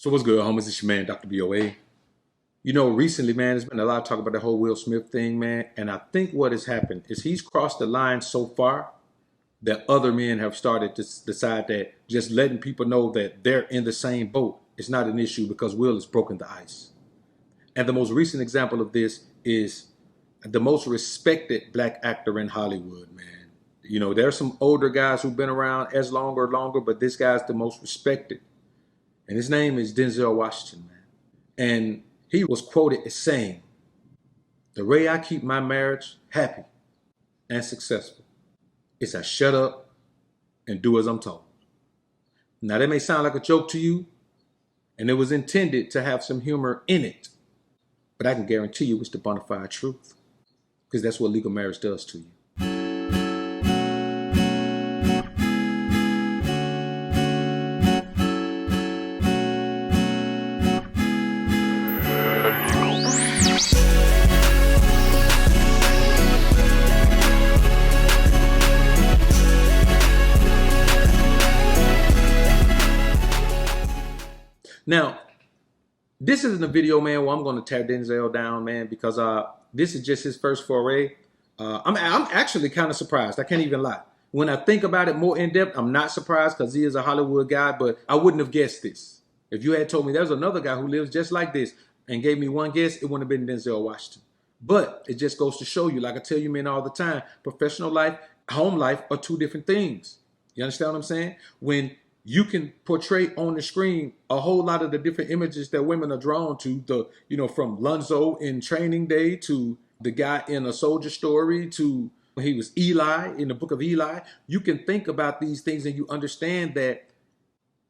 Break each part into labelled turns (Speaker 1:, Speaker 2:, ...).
Speaker 1: So what's good, homies? It's your man, Dr. BOA. You know, recently, man, there's been a lot of talk about the whole Will Smith thing, man. And I think what has happened is he's crossed the line so far that other men have started to decide that just letting people know that they're in the same boat is not an issue because Will has broken the ice. And the most recent example of this is the most respected black actor in Hollywood, man. You know, there's some older guys who've been around as long or longer, but this guy's the most respected. And his name is Denzel Washington, man. And he was quoted as saying, "The way I keep my marriage happy and successful is I shut up and do as I'm told." Now, that may sound like a joke to you, and it was intended to have some humor in it. But I can guarantee you it's the bona fide truth, because that's what legal marriage does to you. Now, this isn't a video, man, where I'm going to tear Denzel down, man, because this is just his first foray. I'm actually kind of surprised. I can't even lie. When I think about it more in depth, I'm not surprised because he is a Hollywood guy, but I wouldn't have guessed this. If you had told me there's another guy who lives just like this and gave me one guess, it wouldn't have been Denzel Washington. But it just goes to show you, like I tell you men all the time, professional life, home life are two different things. You understand what I'm saying? When you can portray on the screen a whole lot of the different images that women are drawn to, from Lonzo in Training Day to the guy in A Soldier Story to when he was Eli in the book of Eli. You can think about these things and you understand that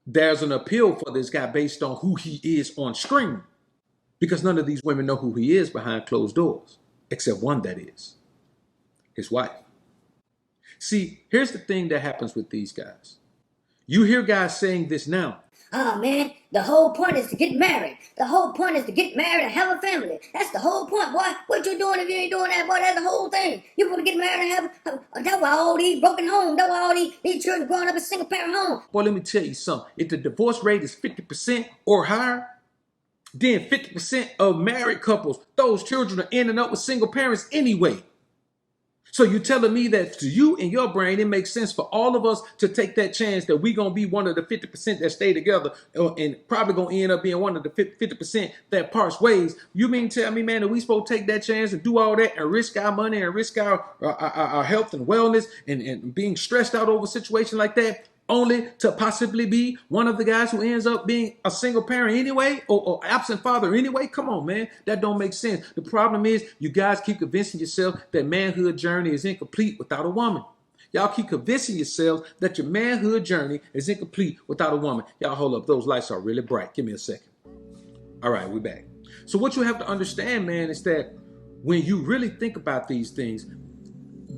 Speaker 1: there's an appeal for this guy based on who he is on screen, because none of these women know who he is behind closed doors, except one, that is his wife. See, here's the thing that happens with these guys. You hear guys saying this now.
Speaker 2: "Oh man, the whole point is to get married. The whole point is to get married and have a family. That's the whole point, boy. What you doing if you ain't doing that, boy? That's the whole thing. You want to get married and have. That's why all these broken homes. That's why all these children growing up in single parent homes."
Speaker 1: Boy, let me tell you something. If the divorce rate is 50% or higher, then 50% of married couples, those children are ending up with single parents anyway. So you're telling me that to you in your brain, it makes sense for all of us to take that chance that we're going to be one of the 50% that stay together and probably going to end up being one of the 50% that parts ways. You mean tell me, man, that we supposed to take that chance and do all that and risk our money and risk our health and wellness and being stressed out over a situation like that, only to possibly be one of the guys who ends up being a single parent anyway or absent father anyway? Come on, man. That don't make sense. The problem is you guys keep convincing yourself that manhood journey is incomplete without a woman. Y'all keep convincing yourselves that your manhood journey is incomplete without a woman. Y'all hold up. Those lights are really bright. Give me a second. All right, we're back. So what you have to understand, man, is that when you really think about these things,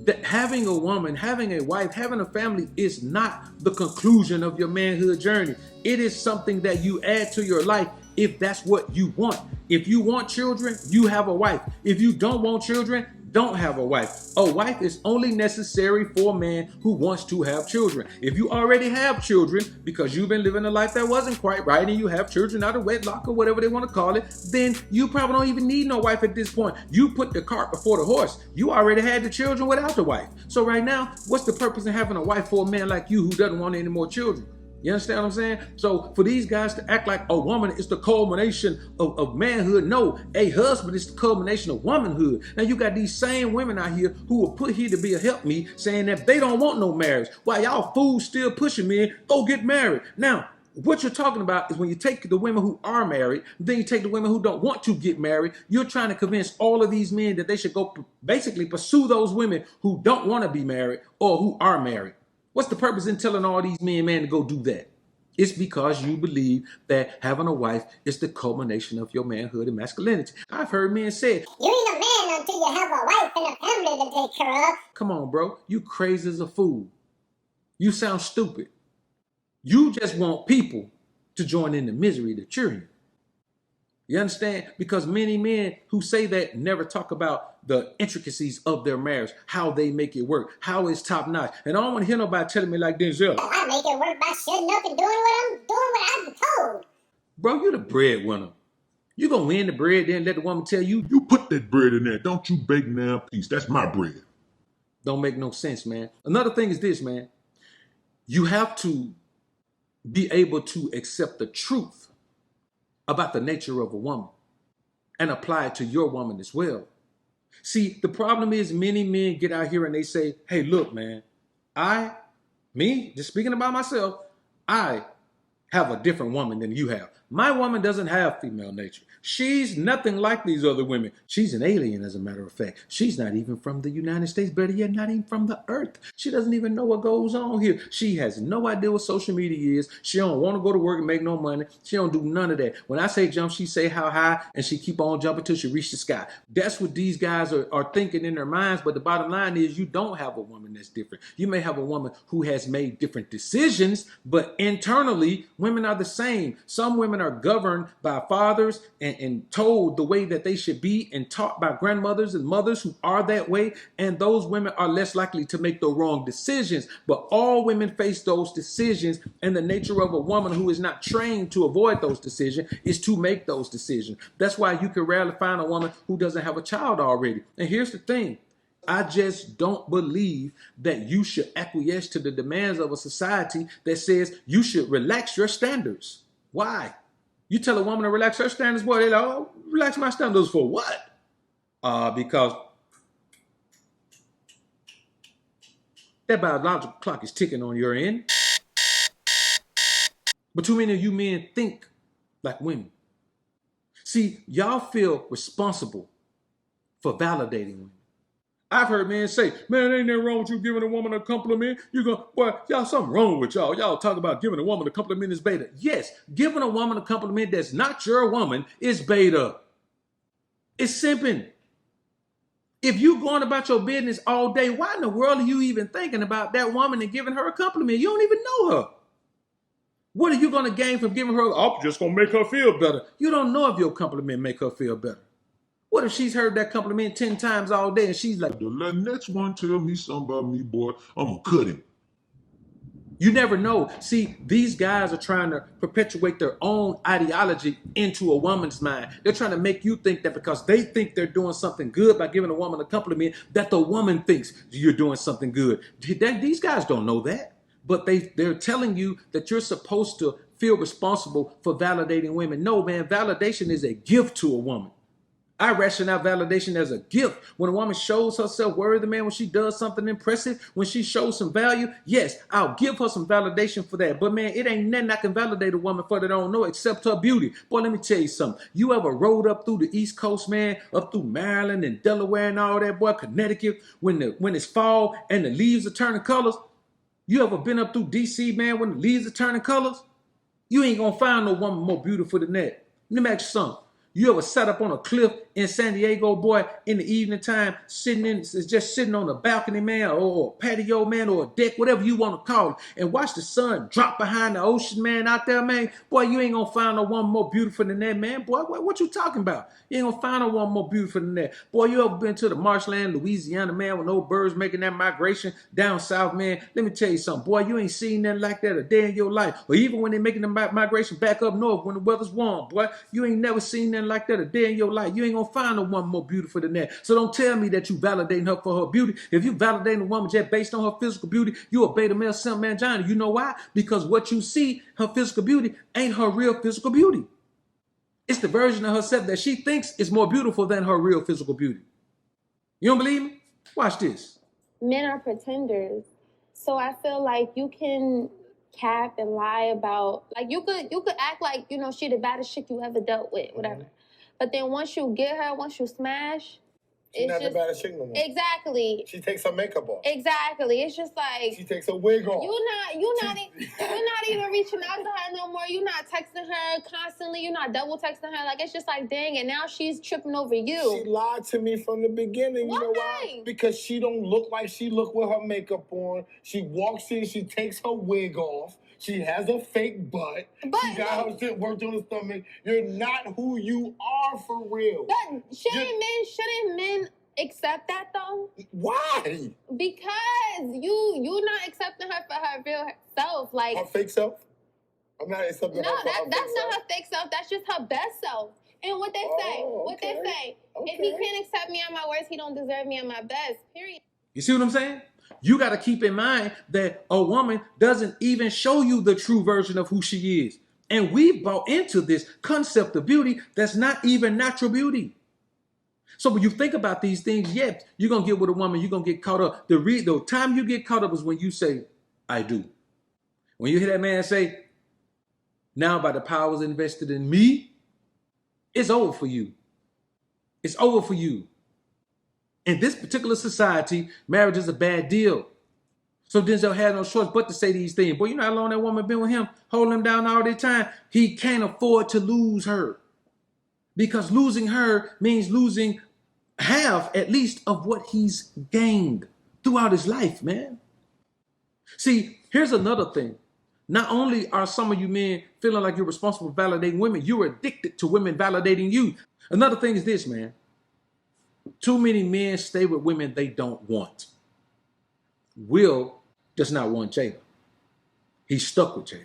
Speaker 1: that having a woman, having a wife, having a family is not the conclusion of your manhood journey. It is something that you add to your life if that's what you want. If you want children, you have a wife. If you don't want children, don't have a wife. A wife is only necessary for a man who wants to have children. If you already have children because you've been living a life that wasn't quite right and you have children out of wedlock or whatever they want to call it, then you probably don't even need no wife at this point. You put the cart before the horse. You already had the children without the wife. So right now, what's the purpose in having a wife for a man like you who doesn't want any more children? You understand what I'm saying? So for these guys to act like a woman is the culmination of manhood, no, a husband is the culmination of womanhood. Now you got these same women out here who were put here to be a helpmeet saying that they don't want no marriage. While y'all fools still pushing men, go get married. Now, what you're talking about is when you take the women who are married, then you take the women who don't want to get married, you're trying to convince all of these men that they should go basically pursue those women who don't want to be married or who are married. What's the purpose in telling all these men, man, to go do that? It's because you believe that having a wife is the culmination of your manhood and masculinity. I've heard men say,
Speaker 2: "You ain't a man until you have a wife and a family to take care of."
Speaker 1: Come on, bro. You crazy as a fool. You sound stupid. You just want people to join in the misery that you're in. You understand? Because many men who say that never talk about the intricacies of their marriage, how they make it work, how it's top notch. And I don't want to hear nobody telling me like Denzel,
Speaker 2: "I make it work by shutting up and doing what I'm told."
Speaker 1: Bro, you the breadwinner. You gonna win the bread, then let the woman tell you,
Speaker 3: You put that bread in there. Don't you bake now, peace. That's my bread.
Speaker 1: don't make no sense, man. Another thing is this, man. You have to be able to accept the truth about the nature of a woman and apply it to your woman as well. See, the problem is many men get out here and they say, hey, look, man, just speaking about myself, I have a different woman than you have. My woman doesn't have female nature. She's nothing like these other women. She's an alien, as a matter of fact. She's not even from the United States, better yet, not even from the earth. She doesn't even know what goes on here. She has no idea what social media is. She don't want to go to work and make no money. She don't do none of that. When I say jump, she say how high, and she keep on jumping till she reach the sky. That's what these guys are thinking in their minds, but the bottom line is you don't have a woman that's different. You may have a woman who has made different decisions, but internally, women are the same. Some women are governed by fathers and told the way that they should be and taught by grandmothers and mothers who are that way. And those women are less likely to make the wrong decisions. But all women face those decisions. And the nature of a woman who is not trained to avoid those decisions is to make those decisions. That's why you can rarely find a woman who doesn't have a child already. And here's the thing. I just don't believe that you should acquiesce to the demands of a society that says you should relax your standards. Why? You tell a woman to relax her standards, boy, they're like, oh, relax my standards for what? Because that biological clock is ticking on your end. But too many of you men think like women. See, y'all feel responsible for validating women. I've heard men say, man, ain't nothing wrong with you giving a woman a compliment. You go, well, y'all, something wrong with y'all. Y'all talk about giving a woman a compliment is beta. Yes, giving a woman a compliment that's not your woman is beta. It's simping. If you going about your business all day, why in the world are you even thinking about that woman and giving her a compliment? You don't even know her. What are you going to gain from giving her? I'm just going to make her feel better. You don't know if your compliment make her feel better. What if she's heard that compliment 10 times all day and she's like,
Speaker 3: The next one tell me something about me, boy, I'm going to cut him.
Speaker 1: You never know. See, these guys are trying to perpetuate their own ideology into a woman's mind. They're trying to make you think that because they think they're doing something good by giving a woman a compliment, that the woman thinks you're doing something good. These guys don't know that. But they're telling you that you're supposed to feel responsible for validating women. No, man, validation is a gift to a woman. I ration out validation as a gift. When a woman shows herself worthy, man, when she does something impressive, when she shows some value, yes, I'll give her some validation for that. But man, it ain't nothing I can validate a woman for that I don't know except her beauty. Boy, let me tell you something. You ever rode up through the East Coast, man, up through Maryland and Delaware and all that, boy, Connecticut, when it's fall and the leaves are turning colors? You ever been up through DC, man, when the leaves are turning colors? You ain't gonna find no woman more beautiful than that. Let me ask you something. You ever sat up on a cliff in San Diego, boy, in the evening time, just sitting on a balcony, man, or a patio, man, or a deck, whatever you want to call it, and watch the sun drop behind the ocean, man, out there, man? Boy, you ain't gonna find no woman more beautiful than that, man. Boy, what you talking about? You ain't gonna find no woman more beautiful than that. Boy, you ever been to the marshland, Louisiana, man, with no birds making that migration down south, man? Let me tell you something, boy, you ain't seen nothing like that a day in your life. Or even when they're making the migration back up north when the weather's warm, boy, you ain't never seen nothing like that a day in your life. You ain't gonna find no woman more beautiful than that. So don't tell me that you validating her for her beauty. If you validating a woman just based on her physical beauty, you a beta male simp mangina. You know why? Because what you see, her physical beauty, ain't her real physical beauty. It's the version of herself that she thinks is more beautiful than her real physical beauty. You don't believe me? Watch this.
Speaker 4: Men are pretenders. So I feel like you can cap and lie about, like, you could act like, you know, she the baddest chick you ever dealt with, whatever. Mm-hmm. But then once you get her, once you smash,
Speaker 5: she's not the baddest chick no more.
Speaker 4: Exactly.
Speaker 5: She takes her makeup off.
Speaker 4: Exactly. It's just like
Speaker 5: she takes her wig off.
Speaker 4: You're not even reaching out to her no more. You're not texting her constantly. You're not double texting her. Like, it's just like, dang, and now she's tripping over you.
Speaker 5: She lied to me from the beginning.
Speaker 4: Why?
Speaker 5: You know why? Because she don't look like she look with her makeup on. She walks in, she takes her wig off. She has a fake butt. She got her shit worked on her stomach. You're not who you are for real.
Speaker 4: But shouldn't men accept that though?
Speaker 5: Why?
Speaker 4: Because you not accepting her for her real self, like
Speaker 5: her fake self. I'm not accepting
Speaker 4: No,
Speaker 5: her for her
Speaker 4: that's
Speaker 5: fake
Speaker 4: not
Speaker 5: self.
Speaker 4: her fake self. That's just her best self. And what they say, if he can't accept me at my worst, he don't deserve me at my best. Period.
Speaker 1: You see what I'm saying? You got to keep in mind that a woman doesn't even show you the true version of who she is. And we've bought into this concept of beauty that's not even natural beauty. So when you think about these things, yeah, you're going to get with a woman, you're going to get caught up. The time you get caught up is when you say, I do. When you hear that man say, now by the powers invested in me, it's over for you. It's over for you. In this particular society, marriage is a bad deal. So Denzel had no choice but to say these things. Boy, you know how long that woman been with him, holding him down all the time? He can't afford to lose her. Because losing her means losing half, at least, of what he's gained throughout his life, man. See, here's another thing. Not only are some of you men feeling like you're responsible for validating women, you're addicted to women validating you. Another thing is this, man. Too many men stay with women they don't want. Will does not want Jada. He's stuck with Jada.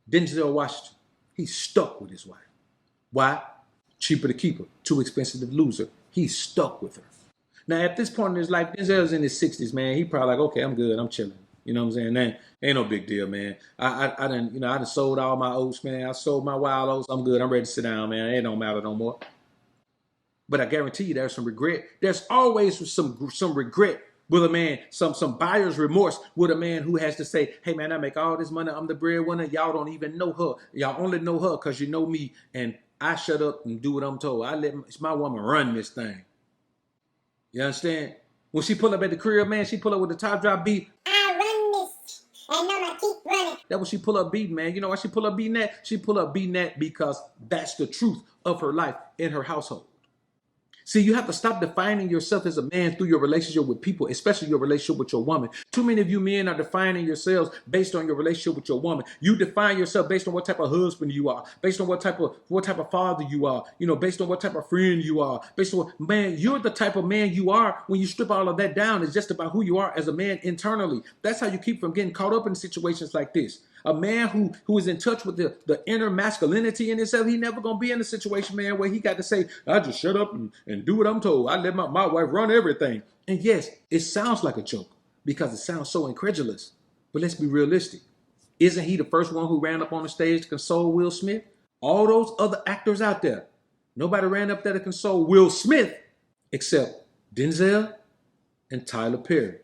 Speaker 1: Denzel Washington, he's stuck with his wife. Why? Cheaper to keep her, too expensive to lose her. He's stuck with her. Now, at this point in his life, Denzel's in his 60s, man. He probably like, okay, I'm good, I'm chilling. You know what I'm saying? That ain't no big deal, man. I done sold all my oats, man. I sold my wild oats. I'm good. I'm ready to sit down, man. It don't matter no more. But I guarantee you there's some regret. There's always some regret with a man, some buyer's remorse with a man who has to say, hey, man, I make all this money. I'm the breadwinner. Y'all don't even know her. Y'all only know her because you know me. And I shut up and do what I'm told. I let my woman run this thing. You understand? When she pull up at the crib, man, she pull up with the top drop beat.
Speaker 2: I run this, and I'ma keep running.
Speaker 1: That's what she pull up beating, man. You know why she pull up beating that? She pull up beating that because that's the truth of her life in her household. See, you have to stop defining yourself as a man through your relationship with people, especially your relationship with your woman. Too many of you men are defining yourselves based on your relationship with your woman. You define yourself based on what type of husband you are, based on what type of father you are, based on what type of friend you are, based on man, you're the type of man you are when you strip all of that down. It's just about who you are as a man internally. That's how you keep from getting caught up in situations like this. A man who is in touch with the inner masculinity in himself, he never gonna be in a situation, man, where he got to say, I just shut up and do what I'm told. I let my wife run everything. And yes, it sounds like a joke because it sounds so incredulous. But let's be realistic. Isn't he the first one who ran up on the stage to console Will Smith? All those other actors out there, nobody ran up there to console Will Smith except Denzel and Tyler Perry.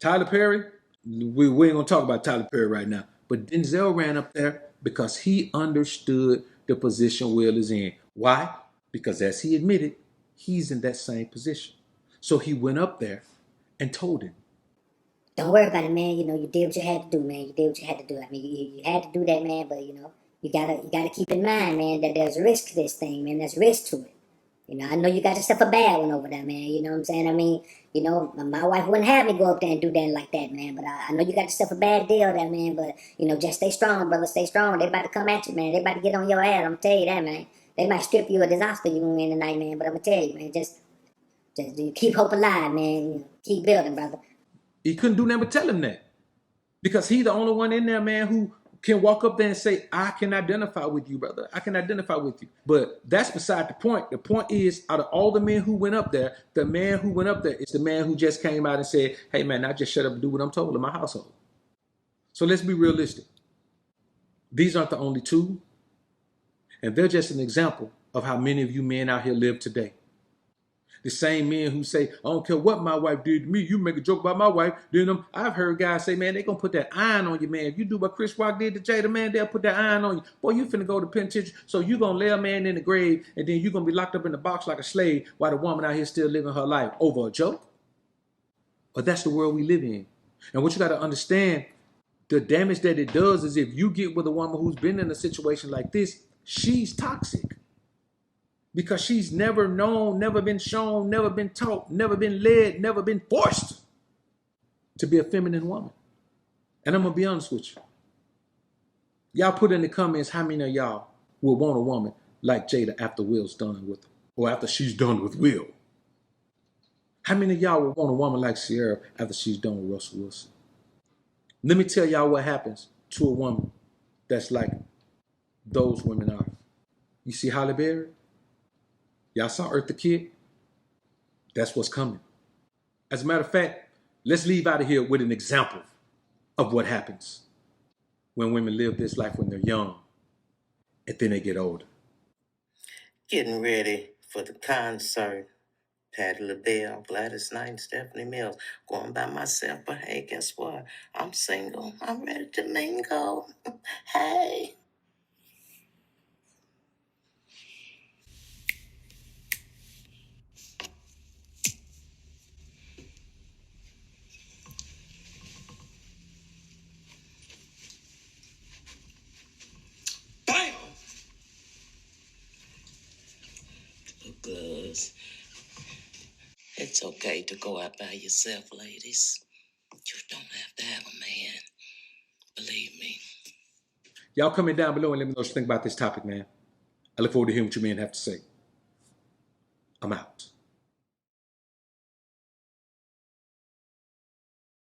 Speaker 1: Tyler Perry, we ain't gonna talk about Tyler Perry right now. But Denzel ran up there because he understood the position Will is in. Why? Because as he admitted, he's in that same position. So he went up there and told him.
Speaker 2: Don't worry about it, man. You did what you had to do, man. You did what you had to do. I mean, you had to do that, man. But you gotta keep in mind, man, that there's risk to this thing, man. There's risk to it. I know you got yourself a bad one over there, man. You know what I'm saying? I mean, my wife wouldn't have me go up there and do that like that, man. But I know you got yourself a bad deal there, man. But, just stay strong, brother. Stay strong. They about to come at you, man. They about to get on your ass. I'm going to tell you that, man. They might strip you of this Oscar you win tonight, man. But I'm going to tell you, man, just keep hope alive, man. Keep building, brother.
Speaker 1: He couldn't do nothing but tell him that. Because he's the only one in there, man, who can walk up there and say, I can identify with you, brother. I can identify with you. But that's beside the point. The point is, out of all the men who went up there, the man who went up there is the man who just came out and said, hey, man, I just shut up and do what I'm told in my household. So let's be realistic. These aren't the only two. And they're just an example of how many of you men out here live today. The same men who say, I don't care what my wife did to me. You make a joke about my wife. Then I've heard guys say, man, they're going to put that iron on you, man. If you do what Chris Rock did to Jada, man, they'll put that iron on you. Boy, you finna go to penitentiary. So you going to lay a man in the grave, and then you're going to be locked up in the box like a slave while the woman out here still living her life over a joke? But that's the world we live in. And what you got to understand, the damage that it does is if you get with a woman who's been in a situation like this, she's toxic. Because she's never known, never been shown, never been taught, never been led, never been forced to be a feminine woman. And I'm going to be honest with you. Y'all put in the comments how many of y'all would want a woman like Jada after Will's done with her, or after she's done with Will. How many of y'all would want a woman like Sierra after she's done with Russell Wilson? Let me tell y'all what happens to a woman that's like those women are. You see Halle Berry? Y'all saw Eartha Kitt? That's what's coming. As a matter of fact, let's leave out of here with an example of what happens when women live this life when they're young and then they get older.
Speaker 6: Getting ready for the concert. Patti LaBelle, Gladys Knight, and Stephanie Mills. Going by myself, but hey, guess what? I'm single. I'm ready to mingle. Hey. Bam! Because it's okay to go out by yourself, ladies. You don't have to have a man. Believe me.
Speaker 1: Y'all comment down below and let me know what you think about this topic, man. I look forward to hearing what you men have to say. I'm out.